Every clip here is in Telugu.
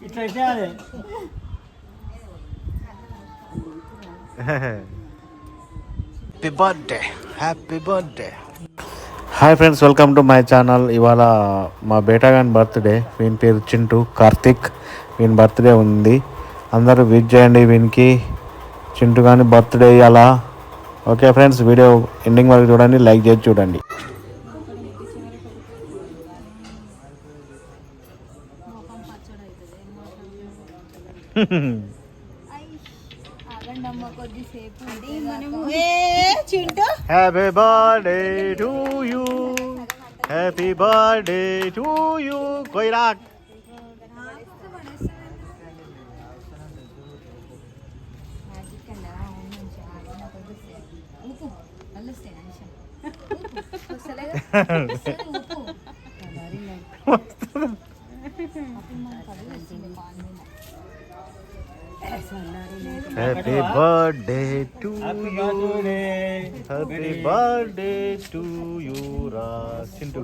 ఇట్లా చేయాలి. Happy birthday, happy birthday. Hi friends, welcome to my channel. ఇవాళ మా బేటా గాని బర్త్డే. వీని పేరు చింటూ కార్తిక్. వీని బర్త్డే ఉంది, అందరూ విష్ చేయండి వీనికి. చింటూ గాని బర్త్డే ఇవాళ. ఓకే ఫ్రెండ్స్, వీడియో ఎండింగ్ వరకు చూడండి, లైక్ చేసి చూడండి. Happy birthday to you, happy birthday to you. కొయిరాక్ happy birthday to you, happy birthday to you రా చింటూ.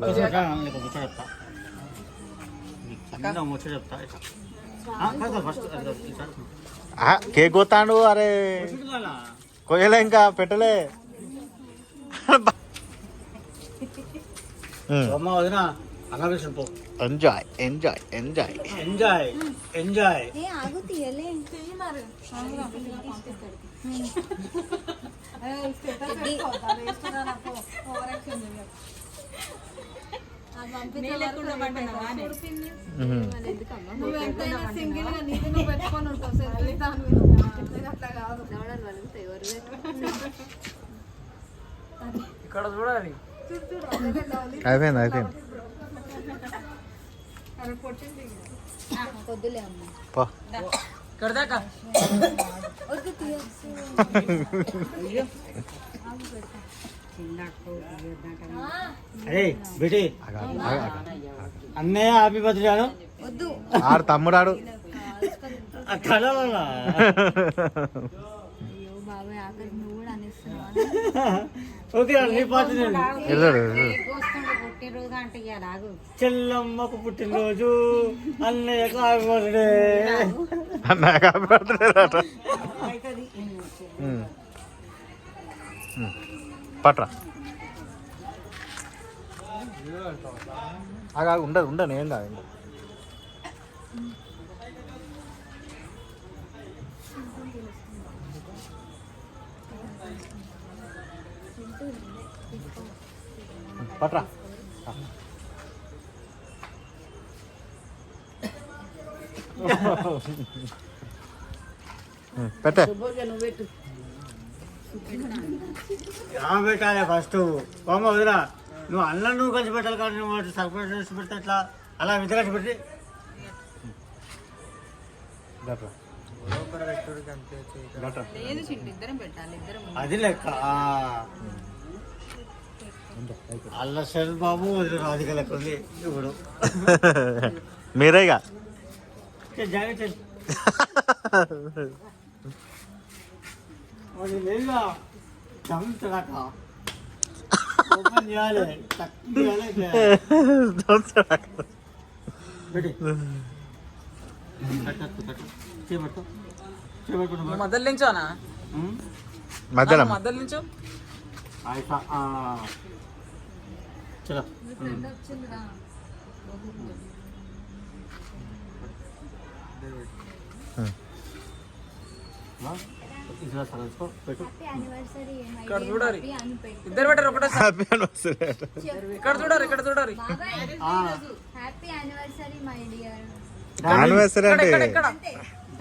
కేక్ కొత్తాడు. అరే కొయ్యలే, ఇంకా పెట్టలే. Enjoy enjoy enjoy enjoy enjoy. ఇక్కడ చూడాలి. అయిపోయింది అయిపోయింది. అరే బేటీ, అన్నయ్య హ్యాపీ బర్త్డే ఆడు. ఆడు తమ్ముడాడు. ఓకే, నీ పార్టీ చెల్లమ్మకు పుట్టినరోజు, అన్నయ్యకు హ్యాపీ బర్త్డే. అన్నయ్య హ్యాపీ బర్త్డే అట. పట్రా. ఉండదు ఉండను, ఏం కాదు. పట్రా. పెట్టే పెట్టాలి ఫస్ట్. బొమ్మ వదిరా, నువ్వు అన్నం నువ్వు కలిసి పెట్టాలి కానీ నువ్వు సర్ప్రైజ్ పెడితే ఎట్లా? అలా విధ కలిసి పెట్టి అది లెక్క. అల్ల శరత్ బాబు రాధిక లెక్క ఉంది ఇప్పుడు. మీరేగా ఓపెన్ చేయాలి. మధ్యలో నుంచోనా? మధ్యలో నుంచో. చలో ఇక్కడ చూడాలి, ఇద్దరు పెట్టారు ఒకటే. హ్యాపీ యానివర్సరీ ఇక్కడ చూడాలి, ఇక్కడ చూడాలి. Happy anniversary my dear. Anniversary అంటే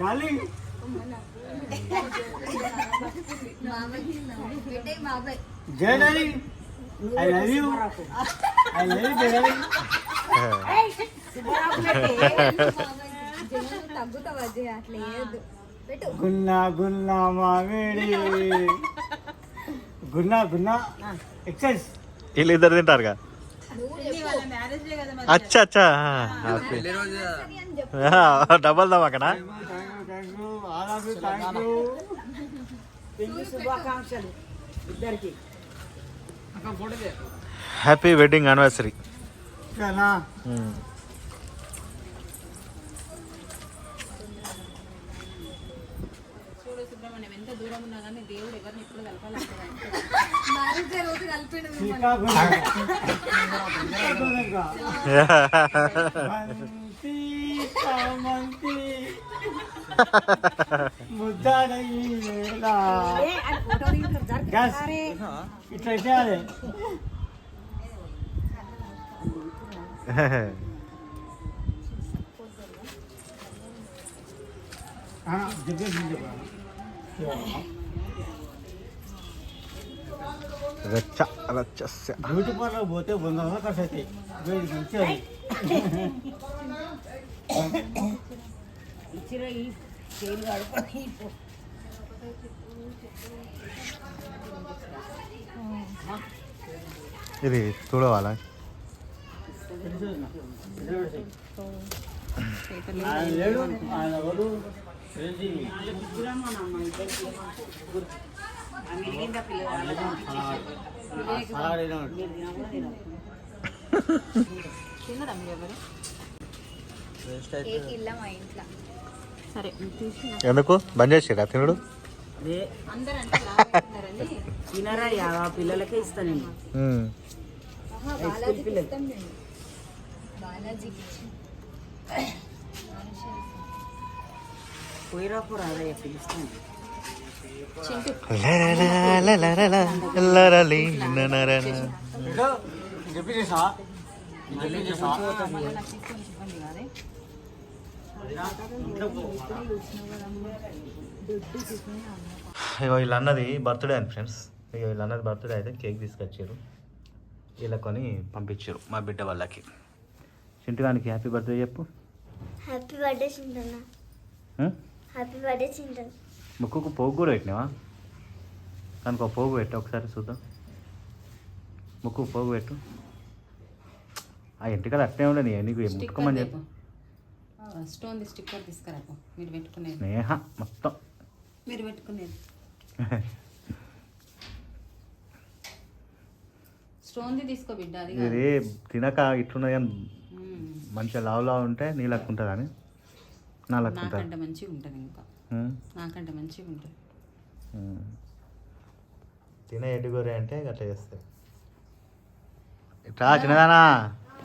డార్లింగ్. జై darling, I love you, I love you జై డార్లింగ్. గున్నా గున్నా మామిడి, గున్నా గున్నా ఎక్సైజ్. వీళ్ళిద్దరు తింటారుగా. అచ్చా అచ్చా, డబల్ దమ్ అక్కడ. శుభాకాంక్షలు ఇద్దరికి. Happy wedding anniversary. సరేనా? చూడు సుబ్రహ్మణ్యం, ఎంత దూరం ఉన్నా కానీ దేవుడు ఎవరిని ఎప్పుడు కలపాలంటే ఇట్లా చేయాలి. బ్యూటీ పార్లర్ పోతే 100 ఖర్చు అవుతాయి. వేడి మంచిది. ఇది చూడవాలా? లేడు ఆయన ఎవరు కేక్ ఇల్ల మా ఇంట్లో. సరే ఎందుకు బంద్ చేసిరా తినడు? అందరూ అంటే లావైతున్నారని తినరా పిల్లలకే ఇస్తాను నేను. బాలాజీకి ఇస్తాం మేము. బాలాజీకి పోయిరా పోరా పిలుస్తాను. చెప్పి చేసా ఇగో వీళ్ళు అన్నది బర్త్డే అని ఫ్రెండ్స్. ఇక వీళ్ళు అన్నది బర్త్డే అయితే కేక్ తీసుకొచ్చారు, వీళ్ళ కొని పంపించారు మా బిడ్డ వాళ్ళకి. చింటుగానికి హ్యాపీ బర్త్డే చెప్పు. హ్యాపీ బర్త్డే చింటన్నా. హ్యాపీ బర్త్డే చింటన్. ముక్కుకు పోగు కూడా పెట్టినావా? దానికి ఒక పోగు పెట్టు ఒకసారి చూద్దాం. ముక్కుకు పోగు పెట్టు. ఆ ఇంటికలు అట్నే ఉండని నీకు ముట్టుకోమని చెప్పు. స్టోన్ స్టిక్కర్ తీసుకురా మీరు పెట్టుకునేది. స్నేహ మొత్తం మీరు పెట్టుకునేది స్టోన్ది తీసుకో బిడ్డ. అది ఇది తినక ఇట్లున్నది కానీ మంచిగా లావు ఉంటే నీ లెక్క ఉంటుంది అని నా లెక్క ఉంటుంది. నాకంటే మంచిగా ఉంటుంది, ఇంకా నాకంటే మంచిగా ఉంటుంది. తినే ఎడ్డుగోరే అంటే అట్లా చేస్తాయి. ఇట్లా చిన్నదానా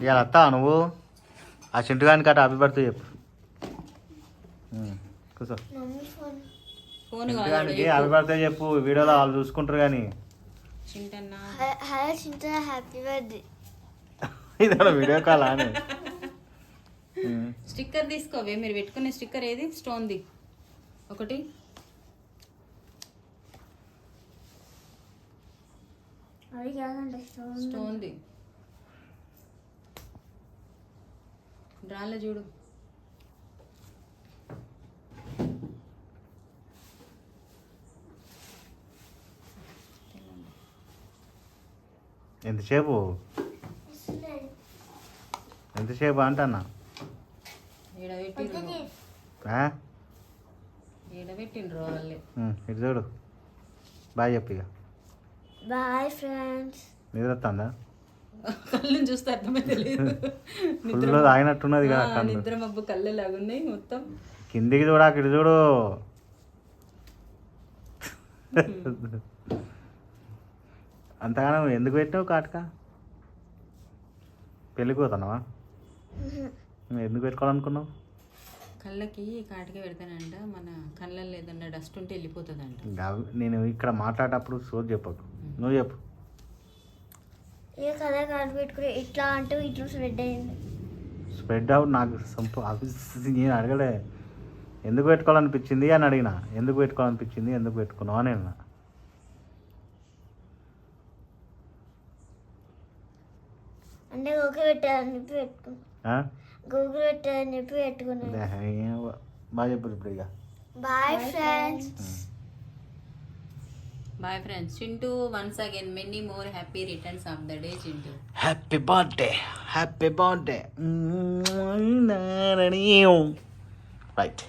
ఇవాళ వస్తావా నువ్వు? ఆ చింటుగానికి అట్లా హ్యాపీ బర్త్డే చెప్పు. కూర్చో. ఫోన్ చింటుగానికి హ్యాపీ బర్త్డే చెప్పు. వీడియోలో వాళ్ళు చూసుకుంటారు కానీ. చింటన్నా హలో చింటన్నా హ్యాపీ బర్త్డే. ఇదే వీడియో కాల్ అని. స్టిక్కర్ తీసుకోవే మీరు పెట్టుకునే స్టిక్కర్ ఏది? స్టోన్ది ఒకటి. అది కాదండి స్టోన్ది డ్రాలో చూడు. ఎంతసేపు అంటన్నా? ఏడబెట్టిండ్రు వాళ్ళే. ఇటు చూడు. బాయ్ చెప్పు. ఇక బాయ్ ఫ్రెండ్స్. నిద్ర వస్తుందా? కళ్ళు చూస్తే అర్థమే తెలియదు. ఫుల్ తాగినట్టున్నది కదా కళ్ళు. నిద్ర మబ్బు కళ్ళు లాగున్నాయి మొత్తం. కిందికి చూడాక ఇటు చూడు. అంతగానో ఎందుకు పెట్టావు కాటక? పెళ్ళికి పోతున్నావా? ఎందుకు పెట్టుకోవాలనుకున్నావు? కళ్ళకి కాటిక పెడతానంట, మన కళ్ళల్లో ఏదన్నా డస్ట్ ఉంటే వెళ్ళిపోతుందంట. నేను ఇక్కడ మాట్లాడేటప్పుడు సోది చెప్పకు, నువ్వు చెప్పు. ఇక కదా కార్డు పెట్టుకుని ఇట్లా అంటూ ఇట్లా స్ప్రెడ్ అయ్యింది. స్ప్రెడ్ అవుట్ నాకు నేను అడగలే. ఎందుకు పెట్టుకోవాలనిపించింది అని అడిగిన. ఎందుకు పెట్టుకోవాలనిపించింది, ఎందుకు పెట్టుకున్నావు అని అన్నా. అంటే గోకి పెట్టాలని చెప్పి పెట్టుకున్నా. గూగుల్ పెట్టాలని చెప్పి పెట్టుకున్నాను. బాగా చెప్పు ఇప్పుడు. ఇక bye friends. Bye friends. Chintu, once again many more happy returns of the day, Chintu. Happy birthday, happy birthday. Right.